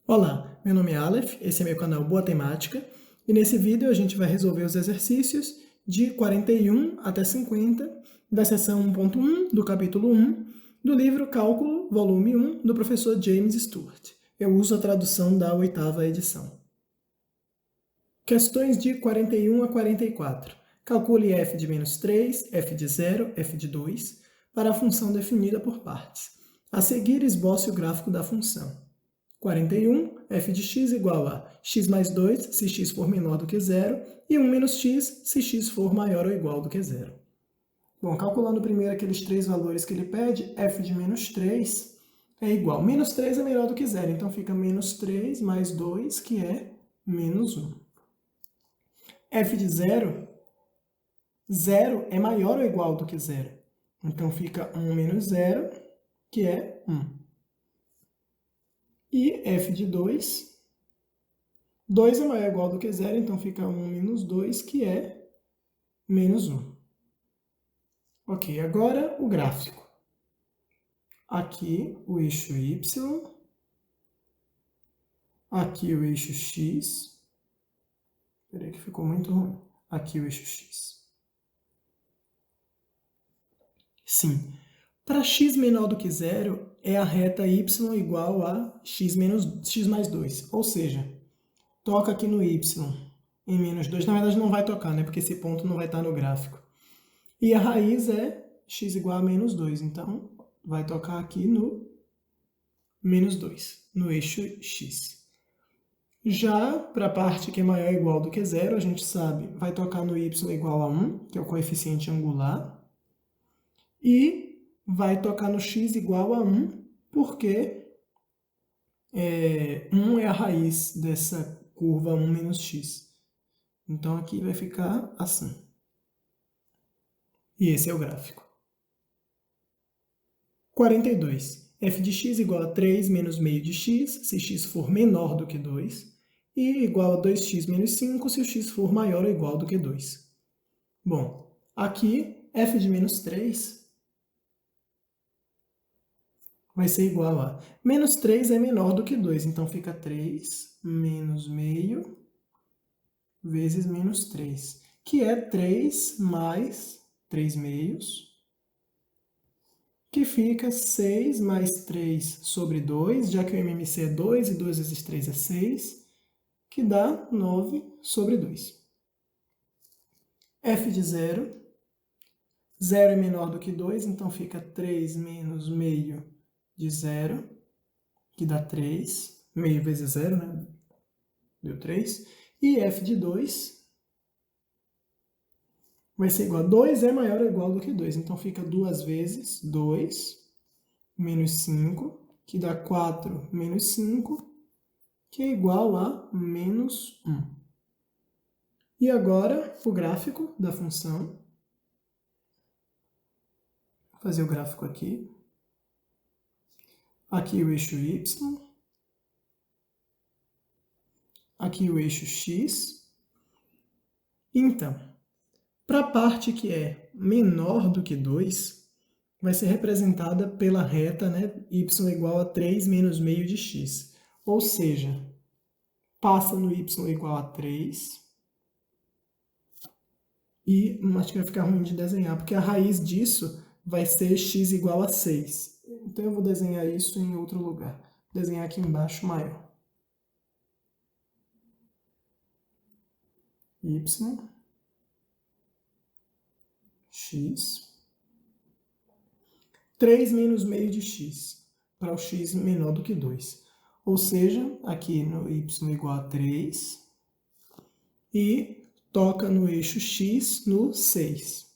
Olá, meu nome é Aleph, esse é meu canal Boa Temática, e nesse vídeo a gente vai resolver os exercícios de 41 até 50 da seção 1.1 do capítulo 1 do livro Cálculo, volume 1, do professor James Stewart. Eu uso a tradução da 8ª edição. Questões de 41 a 44. Calcule f de menos 3, f de 0, f de 2, para a função definida por partes. A seguir, esboce o gráfico da função. 41, f de x igual a x mais 2, se x for menor do que 0, e 1 menos x, se x for maior ou igual do que 0. Bom, calculando primeiro aqueles três valores que ele pede, f de menos 3 é igual. Menos 3 é menor do que 0, então fica menos 3 mais 2, que é menos 1. F de 0, 0 é maior ou igual do que 0. Então fica 1 menos 0, que é 1. E f de 2, 2 é maior ou igual do que 0, então fica 1 menos 2, que é menos 1. Ok, agora o gráfico. Aqui o eixo y, aqui o eixo x. Espera aí que ficou muito ruim. Aqui o eixo x. Sim, para x menor do que 0, é a reta y igual a x mais 2. Ou seja, toca aqui no y em menos 2. Na verdade não vai tocar, né? Porque esse ponto não vai estar no gráfico. E a raiz é x igual a menos 2. Então, vai tocar aqui no menos 2, no eixo x. Já para a parte que é maior ou igual do que 0, a gente sabe, vai tocar no y igual a 1, que é o coeficiente angular. E vai tocar no x igual a 1, porque 1 é a raiz dessa curva 1 menos x. Então, aqui vai ficar assim. E esse é o gráfico. 42. f de x igual a 3 menos meio de x, se x for menor do que 2, e igual a 2x menos 5, se o x for maior ou igual do que 2. Bom, aqui, f de menos 3 vai ser igual a menos 3 é menor do que 2, então fica 3 menos meio vezes menos 3, que é 3 mais 3 meios, que fica 6 mais 3 sobre 2, já que o MMC é 2 e 2 vezes 3 é 6, que dá 9 sobre 2. F de 0, 0 é menor do que 2, então fica 3 menos meio de 0, que dá 3, meio vezes 0, né? Deu 3. E f de 2 vai ser igual a 2 é maior ou igual do que 2. Então fica 2 vezes 2 menos 5, que dá 4 menos 5, que é igual a menos 1. E agora o gráfico da função. Vou fazer o gráfico aqui. Aqui o eixo y. Aqui o eixo x. Então, para a parte que é menor do que 2, vai ser representada pela reta, né, y igual a 3 menos meio de x. Ou seja, passa no y igual a 3. E acho que vai ficar ruim de desenhar, porque a raiz disso vai ser x igual a 6. Então eu vou desenhar isso em outro lugar. Vou desenhar aqui embaixo maior. Y, x, 3 menos meio de x, para o x menor do que 2. Ou seja, aqui no y igual a 3, e toca no eixo x no 6.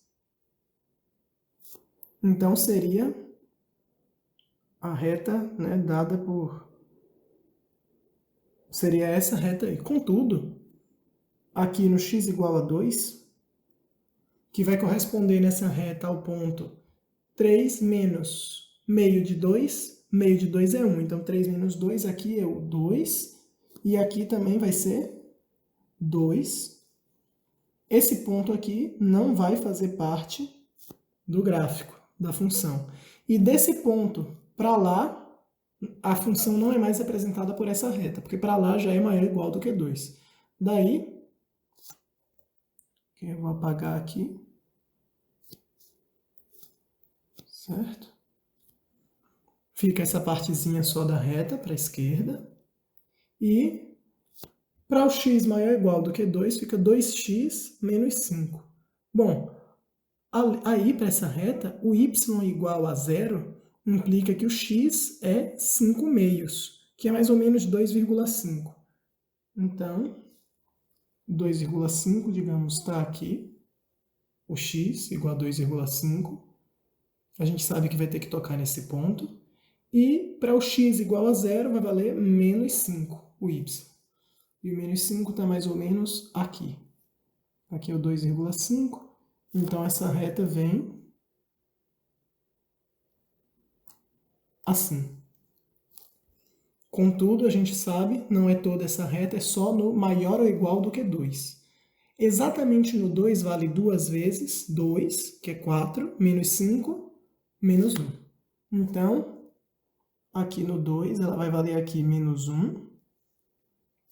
Então, seria a reta, né, dada por... Seria essa reta aí. Contudo, aqui no x igual a 2, que vai corresponder nessa reta ao ponto 3 menos meio de 2. Meio de 2 é 1, então 3 menos 2 aqui é o 2, e aqui também vai ser 2. Esse ponto aqui não vai fazer parte do gráfico, da função. E desse ponto para lá, a função não é mais representada por essa reta, porque para lá já é maior ou igual do que 2. Daí, eu vou apagar aqui, certo? Fica essa partezinha só da reta para a esquerda. E para o x maior ou igual do que 2, fica 2x menos 5. Bom, aí para essa reta, o y igual a 0 implica que o x é 5 meios, que é mais ou menos 2,5. Então, 2,5, digamos, está aqui. O x igual a 2,5. A gente sabe que vai ter que tocar nesse ponto. E para o x igual a 0, vai valer menos 5, o y. E o menos 5 está mais ou menos aqui. Aqui é o 2,5. Então, essa reta vem assim. Contudo, a gente sabe, não é toda essa reta, é só no maior ou igual do que 2. Exatamente no 2 vale duas vezes 2, que é 4, menos 5, menos 1. Então, aqui no 2, ela vai valer aqui menos 1,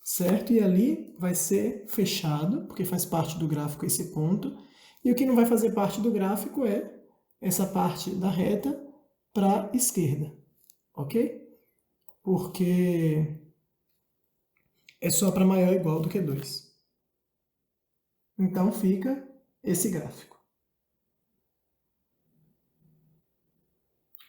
certo? E ali vai ser fechado, porque faz parte do gráfico esse ponto. E o que não vai fazer parte do gráfico é essa parte da reta para a esquerda, ok? Porque é só para maior ou igual do que 2. Então fica esse gráfico.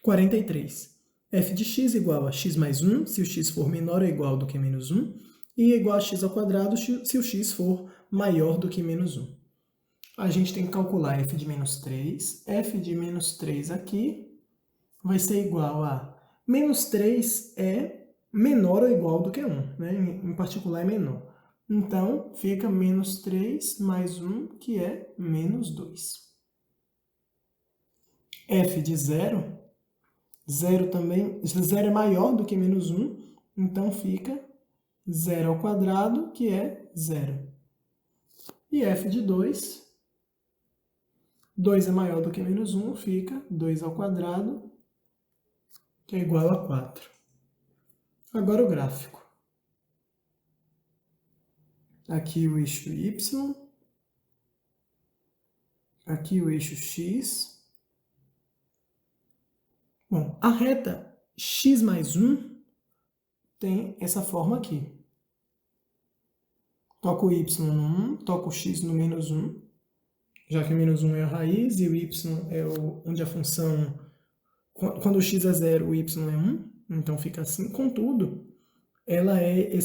43. f de x igual a x mais 1, se o x for menor ou igual do que menos 1, e igual a x ao quadrado se o x for maior do que menos 1. A gente tem que calcular f de menos 3. f de menos 3 aqui vai ser igual a... Menos 3 é menor ou igual do que 1, né? Em particular é menor. Então, fica menos 3 mais 1, que é menos 2. f de 0, 0 também, 0 é maior do que menos 1, então fica 0 ao quadrado, que é 0. E f de 2, 2 é maior do que menos 1, fica 2 ao quadrado, que é igual a 4. Agora o gráfico. Aqui o eixo y, aqui o eixo x. Bom, a reta x mais 1 tem essa forma aqui. Toco o y no 1, toco o x no menos 1, já que o menos 1 é a raiz e o y é onde a função... Quando o x é 0, o y é 1, então fica assim. Contudo, ela é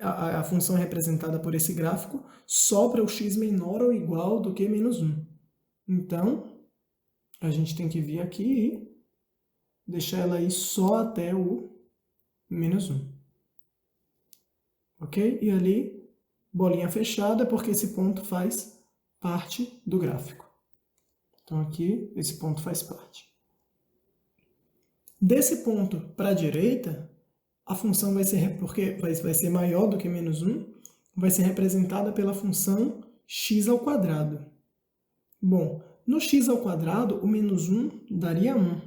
a função é representada por esse gráfico só para o x menor ou igual do que menos 1. Então, a gente tem que vir aqui e deixar ela ir só até o menos 1. Ok? E ali, bolinha fechada, porque esse ponto faz parte do gráfico. Então, aqui, esse ponto faz parte. Desse ponto para a direita, a função vai ser, porque vai ser maior do que menos 1, vai ser representada pela função x ao quadrado. Bom, no x ao quadrado, o menos 1 daria 1.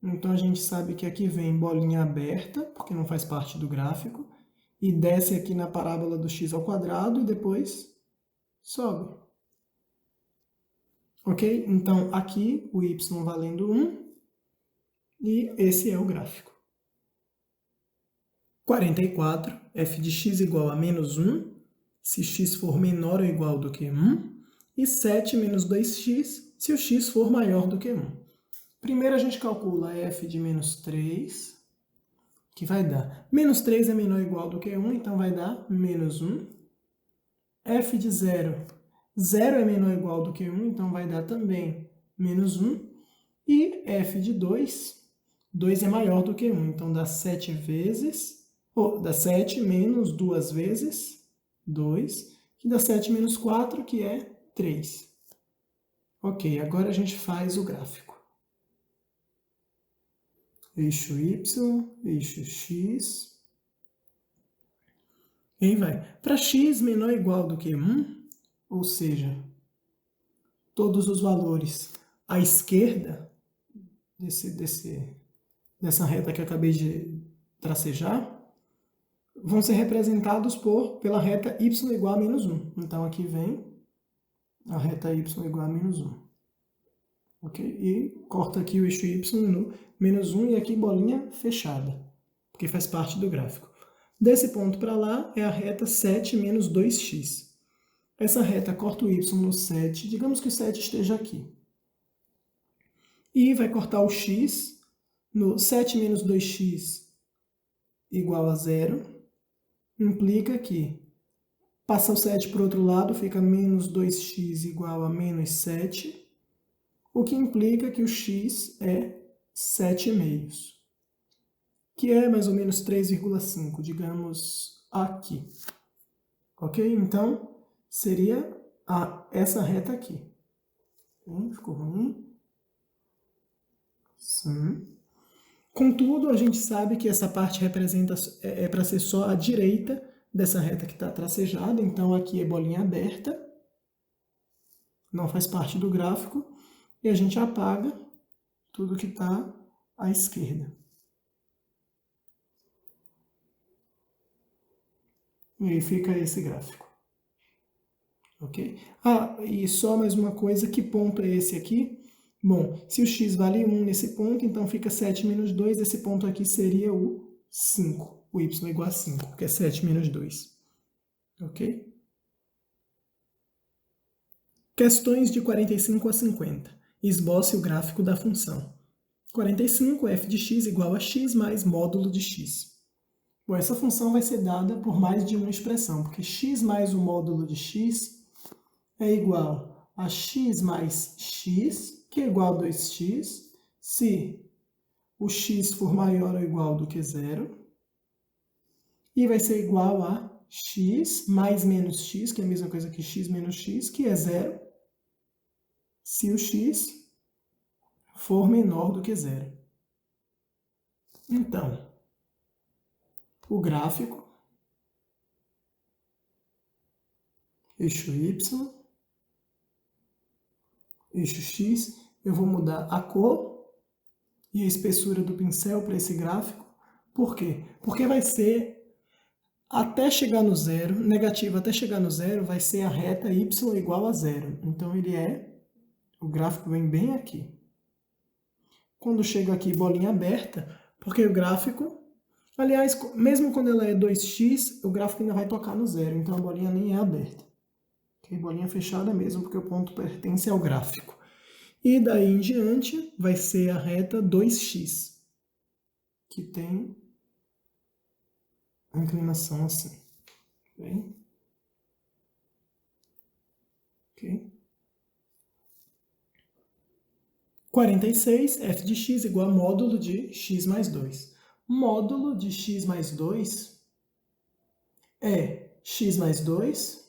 Então, a gente sabe que aqui vem bolinha aberta, porque não faz parte do gráfico, e desce aqui na parábola do x ao quadrado e depois sobe. Ok? Então, aqui o y valendo 1, e esse é o gráfico. 44, f de x igual a menos 1, se x for menor ou igual do que 1, e 7 menos 2x, se o x for maior do que 1. Primeiro a gente calcula f de menos 3, que vai dar... Menos 3 é menor ou igual do que 1, então vai dar menos 1. f de 0, 0 é menor ou igual do que 1, então vai dar também menos 1. E f de 2, 2 é maior do que 1, então dá 7 vezes... dá 7 menos 2 vezes 2, que dá 7 menos 4, que é 3. Ok, agora a gente faz o gráfico. Eixo y, eixo x. E aí vai. Para x menor ou igual do que 1, ou seja, todos os valores à esquerda desse dessa reta que eu acabei de tracejar, vão ser representados pela reta y igual a menos 1. Então, aqui vem a reta y igual a menos 1. Ok? E corta aqui o eixo y no menos 1 e aqui bolinha fechada, porque faz parte do gráfico. Desse ponto para lá é a reta 7 menos 2x. Essa reta corta o y no 7, digamos que o 7 esteja aqui. E vai cortar o x no 7 menos 2x igual a 0. Implica que passa o 7 para o outro lado, fica menos 2x igual a menos 7. O que implica que o x é 7,5, que é mais ou menos 3,5, digamos aqui. Ok? Então, seria essa reta aqui. Ficou ruim? Sim. Contudo, a gente sabe que essa parte representa é para ser só a direita dessa reta que está tracejada. Então, aqui é bolinha aberta. Não faz parte do gráfico. E a gente apaga tudo que está à esquerda. E aí fica esse gráfico. Ok? E só mais uma coisa, que ponto é esse aqui? Bom, se o x vale 1 nesse ponto, então fica 7 menos 2, esse ponto aqui seria o 5. O y é igual a 5, porque é 7 menos 2. Ok? Questões de 45 a 50. Esboce o gráfico da função. 45, f de x igual a x mais módulo de x. Bom, essa função vai ser dada por mais de uma expressão, porque x mais o módulo de x é igual a x mais x, que é igual a 2x, se o x for maior ou igual do que 0. E vai ser igual a x mais menos x, que é a mesma coisa que x menos x, que é 0, se o x for menor do que 0. Então, o gráfico, eixo y, eixo x, eu vou mudar a cor e a espessura do pincel para esse gráfico. Por quê? Porque vai ser, até chegar no zero, negativo até chegar no zero, vai ser a reta y igual a 0. Então, o gráfico vem bem aqui. Quando chega aqui, bolinha aberta, porque o gráfico, aliás, mesmo quando ela é 2x, o gráfico ainda vai tocar no zero, então a bolinha nem é aberta. Okay? Bolinha fechada mesmo, porque o ponto pertence ao gráfico. E daí em diante, vai ser a reta 2x, que tem a inclinação assim. Bem? Ok? 46, f de x igual a módulo de x mais 2. Módulo de x mais 2 é x mais 2.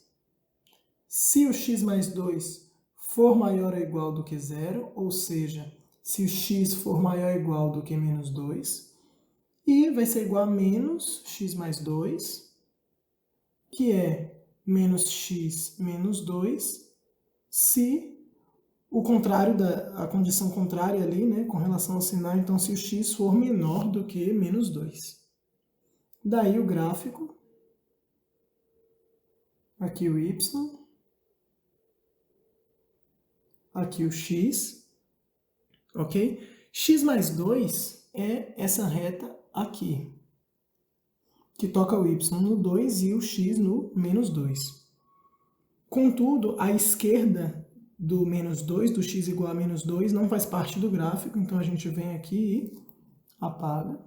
Se o x mais 2 for maior ou igual do que 0, ou seja, se o x for maior ou igual do que menos 2, e vai ser igual a menos x mais 2, que é menos x menos 2, se o contrário a condição contrária ali, né, com relação ao sinal, então se o x for menor do que menos 2. Daí o gráfico, aqui o y, aqui o x, ok? X mais 2 é essa reta aqui, que toca o y no 2 e o x no menos 2. Contudo, a esquerda do menos 2, do x igual a menos 2, não faz parte do gráfico, então a gente vem aqui e apaga.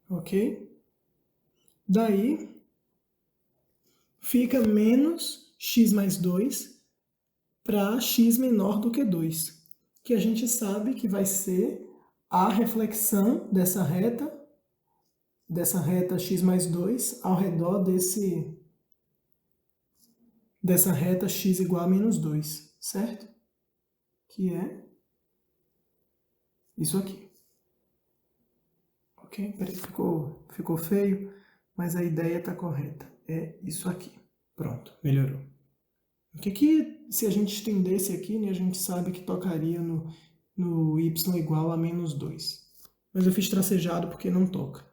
Ok? Daí, fica menos x mais 2 para x menor do que 2, que a gente sabe que vai ser a reflexão dessa reta x mais 2 ao redor dessa reta x igual a menos 2, certo? Que é isso aqui. Ok? Peraí, ficou feio, mas a ideia está correta. É isso aqui. Pronto, melhorou. O que se a gente estendesse aqui, né, a gente sabe que tocaria no no y igual a menos 2. Mas eu fiz tracejado porque não toca.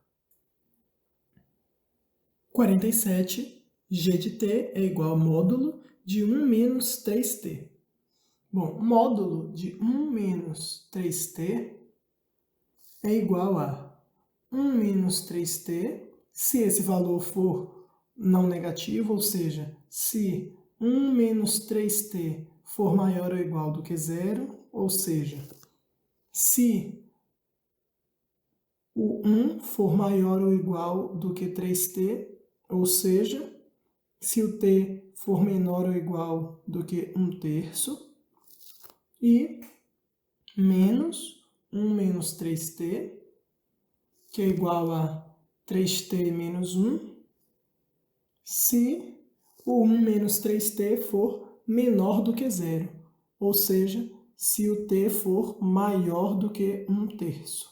47, g de t é igual a módulo de 1 menos 3t. Bom, módulo de 1 menos 3t é igual a 1 menos 3t, se esse valor for não negativo, ou seja, se 1 menos 3t for maior ou igual do que zero, ou seja, se o 1 for maior ou igual do que 3t, ou seja, se o t for menor ou igual do que 1/3, e menos 1 menos 3t, que é igual a 3t menos 1, se o 1 menos 3t for menor do que zero, ou seja, se o t for maior do que 1/3.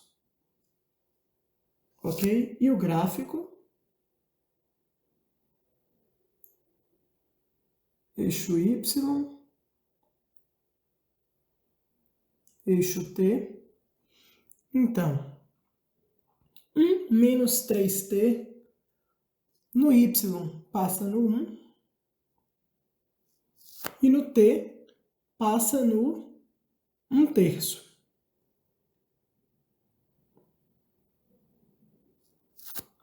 Ok? E o gráfico? Eixo y, eixo t. Então, 1 menos 3t no y passa no 1 e no t passa no 1/3.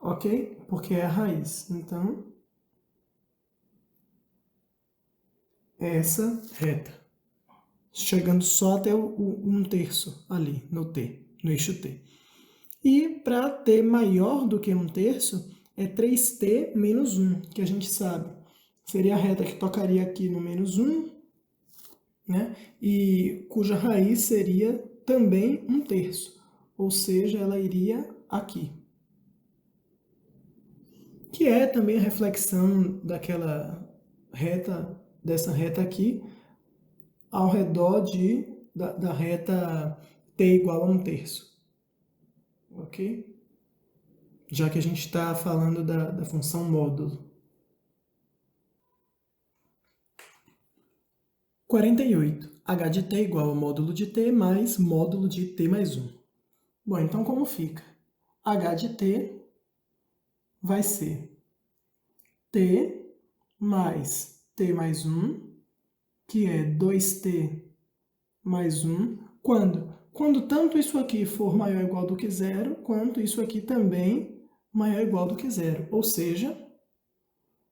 Ok? Porque é a raiz. Então, essa reta, chegando só até o 1/3 ali, no t, no eixo t. E para t maior do que 1/3, é 3t menos 1, que a gente sabe. Seria a reta que tocaria aqui no menos 1, né? E cuja raiz seria também 1/3, ou seja, ela iria aqui. Que é também a reflexão daquela reta, dessa reta aqui, ao redor da reta t igual a 1/3. Ok? Já que a gente está falando da função módulo. 48. H de t igual a módulo de t mais módulo de t mais 1. Bom, então como fica? H de t vai ser t mais t mais 1, que é 2t mais 1. Quando? Quando tanto isso aqui for maior ou igual do que zero, quanto isso aqui também maior ou igual do que zero. Ou seja,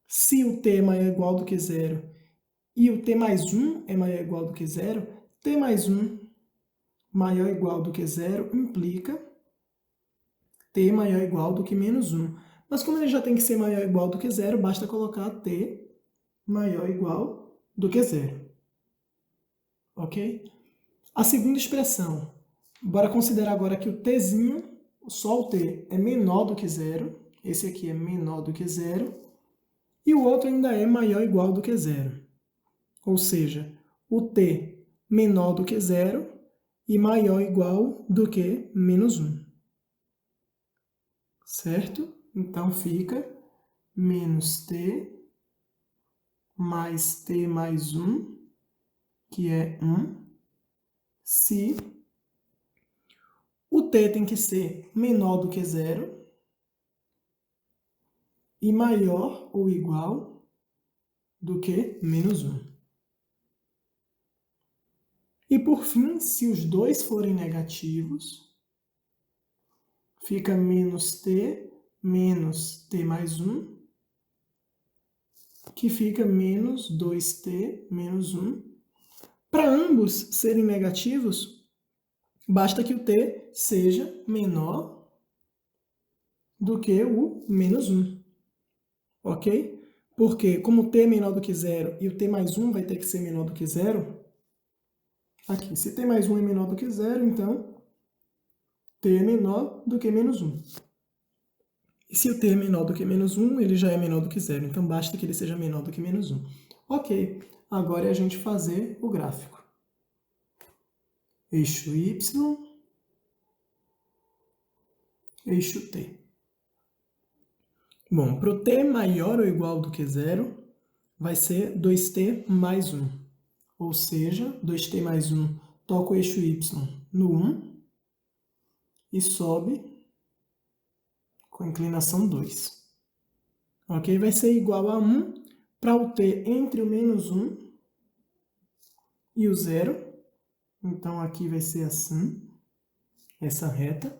se o t é maior ou igual do que zero e o t mais 1 é maior ou igual do que zero, t mais 1 maior ou igual do que zero implica t maior ou igual do que menos 1. Mas como ele já tem que ser maior ou igual do que zero, basta colocar t maior ou igual do que zero. Ok? A segunda expressão, bora considerar agora que o tzinho, só o t, é menor do que zero. Esse aqui é menor do que zero. E o outro ainda é maior ou igual do que zero. Ou seja, o t menor do que zero e maior ou igual do que menos 1. Certo? Então fica menos t mais t mais 1, que é 1, se o t tem que ser menor do que zero e maior ou igual do que menos 1. E por fim, se os dois forem negativos, fica menos t mais 1, que fica menos 2t menos 1. Para ambos serem negativos, basta que o t seja menor do que o menos 1. Ok? Porque como t é menor do que zero e o t mais 1 vai ter que ser menor do que zero, aqui, se t mais 1 é menor do que zero, então t é menor do que menos 1. E se o t é menor do que menos 1, ele já é menor do que zero, então basta que ele seja menor do que menos 1. Ok, agora é a gente fazer o gráfico. Eixo y, eixo t. Bom, para o t maior ou igual do que zero, vai ser 2t mais 1. Ou seja, 2t mais 1 toca o eixo y no 1 e sobe com inclinação 2. Ok? Vai ser igual a 1 para o t entre o menos 1 e o 0. Então, aqui vai ser assim, essa reta.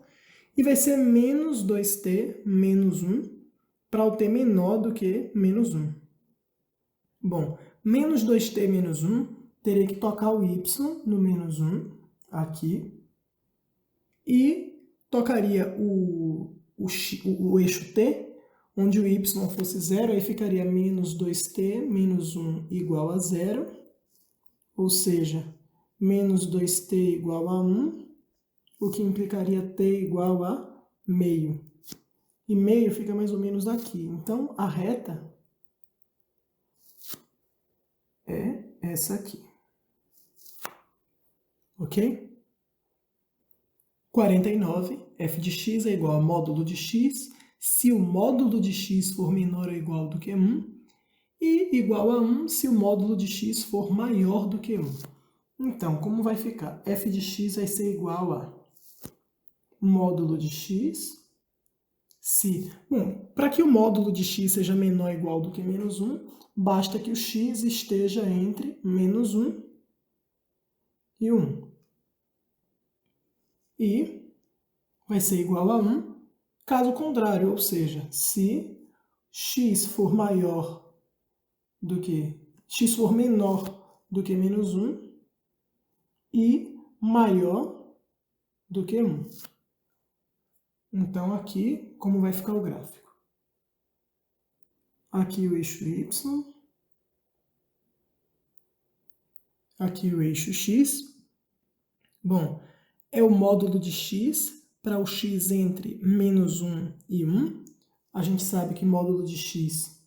E vai ser menos 2t menos 1 para o t menor do que menos 1. Bom, menos 2t menos 1, teria que tocar o y no menos 1, aqui, e tocaria o eixo t, onde o y fosse 0, aí ficaria menos 2t menos 1 igual a 0, ou seja, menos 2t igual a 1, o que implicaria t igual a meio. E meio fica mais ou menos aqui. Então, a reta é essa aqui. Ok? 49, f de x é igual a módulo de x, se o módulo de x for menor ou igual do que 1, e igual a 1 se o módulo de x for maior do que 1. Então, como vai ficar? F de x vai ser igual a módulo de x, se... Bom, para que o módulo de x seja menor ou igual do que menos 1, basta que o x esteja entre menos 1 e 1. E vai ser igual a 1, caso contrário, ou seja, se x for maior do que... x for menor do que menos 1 e maior do que 1. Então, aqui, como vai ficar o gráfico? Aqui o eixo y, aqui o eixo x. Bom, é o módulo de x para o x entre menos 1 e 1. A gente sabe que módulo de x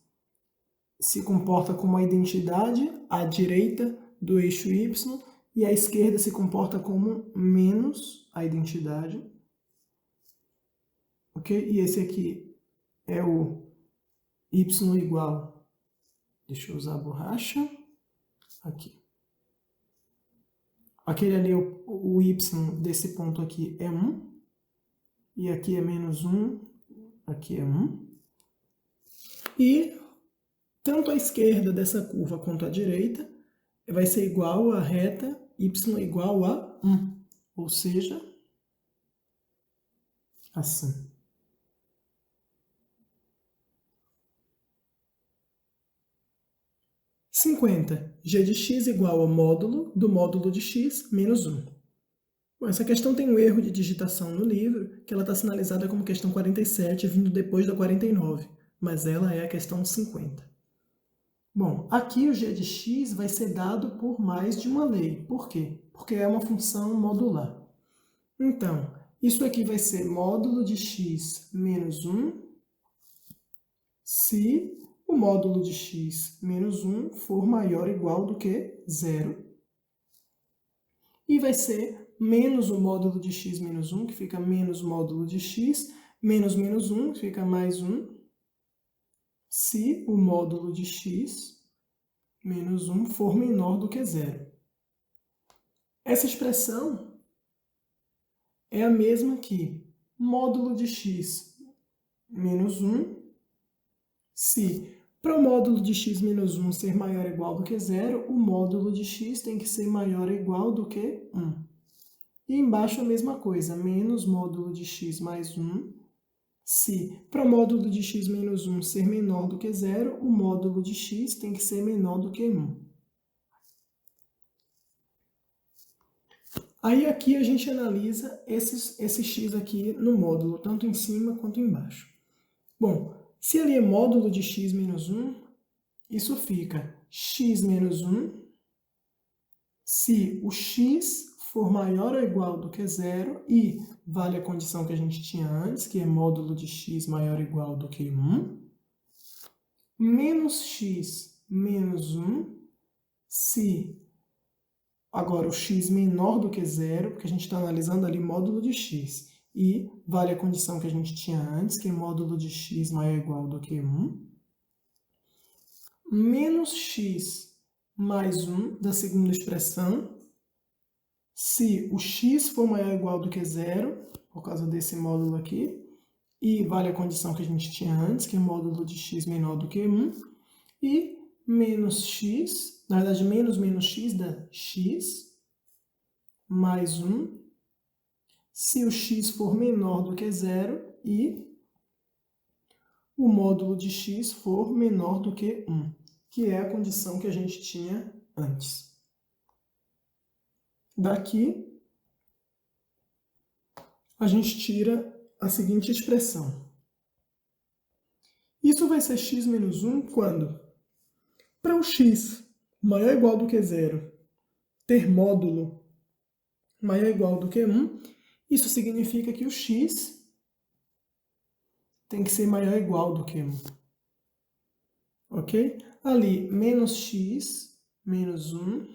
se comporta como uma identidade à direita do eixo y e à esquerda se comporta como menos a identidade. Ok? E esse aqui é o y igual, deixa eu usar a borracha, aqui. Aquele ali, o y desse ponto aqui é 1, e aqui é menos 1, aqui é 1. E tanto a esquerda dessa curva quanto a direita vai ser igual à reta y igual a 1, ou seja, assim. 50. G de x igual ao módulo do módulo de x menos 1. Bom, essa questão tem um erro de digitação no livro, que ela está sinalizada como questão 47, vindo depois da 49, mas ela é a questão 50. Bom, aqui o g de x vai ser dado por mais de uma lei. Por quê? Porque é uma função modular. Então, isso aqui vai ser módulo de x menos 1 se o módulo de x menos 1 for maior ou igual do que 0. E vai ser menos o módulo de x menos 1, que fica menos módulo de x, menos menos 1, que fica mais 1, se o módulo de x menos 1 for menor do que 0. Essa expressão é a mesma que módulo de x menos 1, se para o módulo de x menos 1 ser maior ou igual do que 0, o módulo de x tem que ser maior ou igual do que 1. E embaixo a mesma coisa, menos módulo de x mais 1, se para o módulo de x menos 1 ser menor do que 0, o módulo de x tem que ser menor do que 1. Aí aqui a gente analisa esse x aqui no módulo, tanto em cima quanto embaixo. Bom, se ali é módulo de x menos 1, isso fica x menos 1, se o x for maior ou igual do que 0, e vale a condição que a gente tinha antes, que é módulo de x maior ou igual do que 1, menos x menos 1, se agora o x menor do que 0, porque a gente está analisando ali módulo de x, e vale a condição que a gente tinha antes, que é módulo de x maior ou igual do que 1, menos x mais 1 da segunda expressão, se o x for maior ou igual do que zero, por causa desse módulo aqui, e vale a condição que a gente tinha antes, que é módulo de x menor do que 1, e menos x, na verdade, menos x dá x, mais 1, se o x for menor do que zero, e o módulo de x for menor do que 1, que é a condição que a gente tinha antes. Daqui, a gente tira a seguinte expressão. Isso vai ser x menos 1 quando? Para o x maior ou igual do que zero ter módulo maior ou igual do que 1, isso significa que o x tem que ser maior ou igual do que 1. Ok? Ali, menos x menos 1,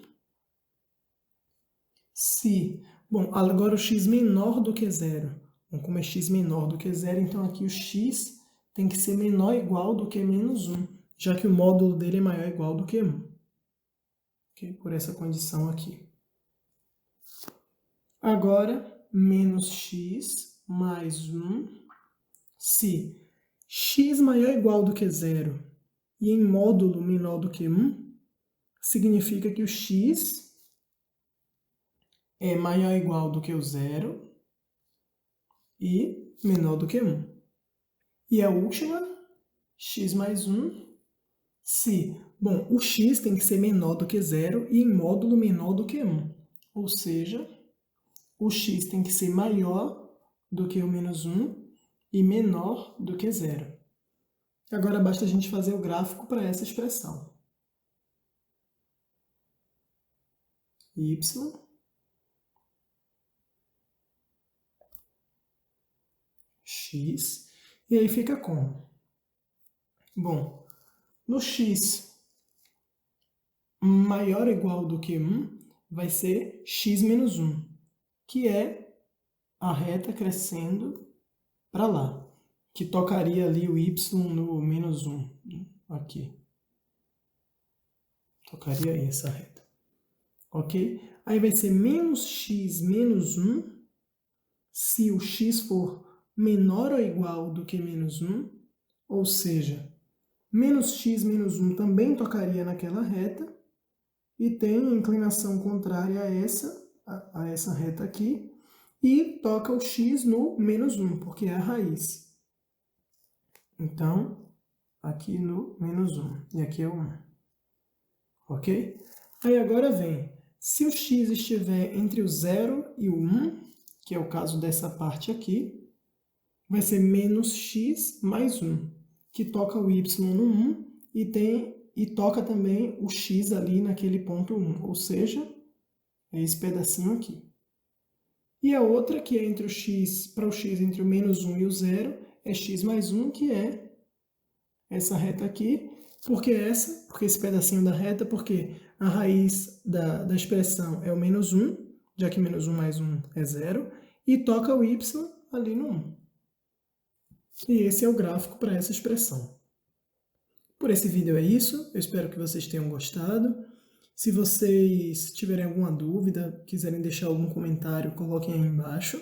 se... Bom, agora o x menor do que zero. Bom, como é x menor do que zero, então aqui o x tem que ser menor ou igual do que menos 1, já que o módulo dele é maior ou igual do que 1. Okay? Por essa condição aqui. Agora, menos x mais 1, se x maior ou igual do que zero e em módulo menor do que 1, significa que o x é maior ou igual do que o zero e menor do que 1. E a última, x mais 1, se, bom, o x tem que ser menor do que zero e em módulo menor do que 1. Ou seja, o x tem que ser maior do que o menos 1 e menor do que zero. Agora basta a gente fazer o gráfico para essa expressão. Y x, e aí fica como? Bom, no x maior ou igual do que 1, vai ser x menos 1, que é a reta crescendo para lá, que tocaria ali o y no menos 1, aqui. Tocaria aí essa reta. Ok? Aí vai ser menos x menos 1, se o x for menor ou igual do que menos 1, ou seja, menos x menos 1 também tocaria naquela reta, e tem inclinação contrária a essa reta aqui, e toca o x no menos 1, porque é a raiz. Então, aqui no menos 1, e aqui é o 1. Ok? Aí agora vem, se o x estiver entre o 0 e o 1, que é o caso dessa parte aqui, vai ser menos x mais 1, que toca o y no 1 e toca também o x ali naquele ponto 1, ou seja, é esse pedacinho aqui. E a outra, que é entre o x, para o x entre o menos 1 e o 0, é x mais 1, que é essa reta aqui. Por que essa? Porque esse pedacinho da reta, porque a raiz da expressão é o menos 1, já que menos 1 mais 1 é 0, e toca o y ali no 1. E esse é o gráfico para essa expressão. Por esse vídeo é isso, eu espero que vocês tenham gostado. Se vocês tiverem alguma dúvida, quiserem deixar algum comentário, coloquem aí embaixo.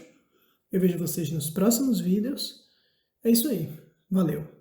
Eu vejo vocês nos próximos vídeos. É isso aí, valeu!